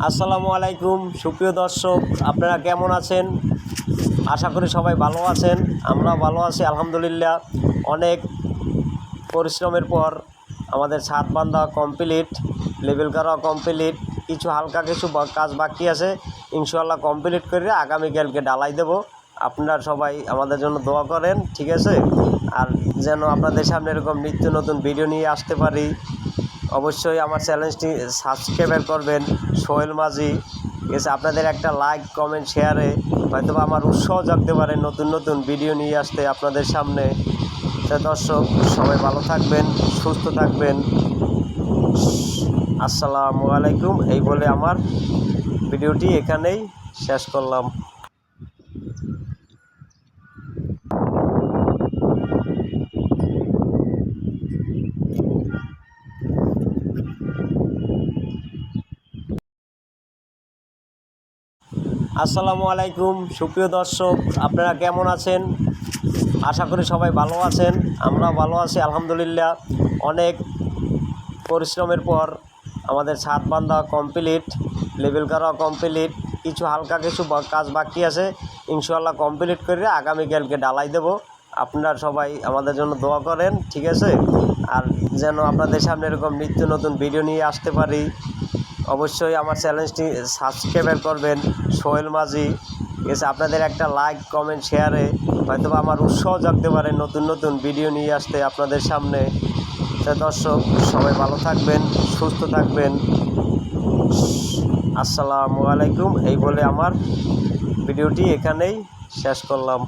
আসসালামু আলাইকুম সুপ্রিয় দর্শক, আপনারা কেমন আছেন? আশা করি সবাই ভালো আছেন। আমরা ভালো আছি আলহামদুলিল্লাহ। অনেক পরিশ্রমের পর আমাদের ছাদ বান্ধা কমপ্লিট, লেবেল করা কমপ্লিট, কিছু হালকা কিছু কাজ বাকি আছে। ইনশাআল্লাহ কমপ্লিট করে আগামীকালকে ডালাই দেব। আপনারা সবাই আমাদের জন্য দোয়া করেন, ঠিক আছে? আর যেন আপনাদের সামনে এরকম নিত্য নতুন ভিডিও নিয়ে আসতে পারি। অবশ্যই আমার চ্যানেলটি সাবস্ক্রাইব করবেন, সোহেল মাঝি। ঠিক আছে, আপনাদের একটা লাইক কমেন্ট শেয়ারে হয়তো আমার উৎসাহ জাগতে পারে নতুন নতুন ভিডিও নিয়ে আসতে আপনাদের সামনে। দর্শক সবাই ভালো থাকবেন, সুস্থ থাকবেন। আসসালামু আলাইকুম এই বলে আমার ভিডিওটি এখানেই শেষ করলাম। আসসালামু আলাইকুম সুপ্রিয় দর্শক, আপনারা কেমন আছেন? আশা করি সবাই ভালো আছেন। আমরা ভালো আছি আলহামদুলিল্লাহ। অনেক পরিশ্রমের পর আমাদের ছাদ বান্ধা কমপ্লিট, লেবেল করা কমপ্লিট, কিছু হালকা কিছু কাজ বাকি আছে। ইনশাআল্লাহ কমপ্লিট করে আগামীকালকে ডালাই দেব। আপনারা সবাই আমাদের জন্য দোয়া করেন, ঠিক আছে? আর যেন আপনাদের সামনে এরকম নিত্য নতুন ভিডিও নিয়ে আসতে পারি। অবশ্যই আমার চ্যানেলটি সাবস্ক্রাইব করবেন, সোহেল মাঝি। ঠিক আছে, আপনাদের একটা লাইক কমেন্ট শেয়ারে হয়তো আমার উৎসাহ জাগতে পারে নতুন নতুন ভিডিও নিয়ে আসতে আপনাদের সামনে। দর্শক সবাই ভালো থাকবেন, সুস্থ থাকবেন। আসসালামু আলাইকুম এই বলে আমার ভিডিওটি এখানেই শেষ করলাম।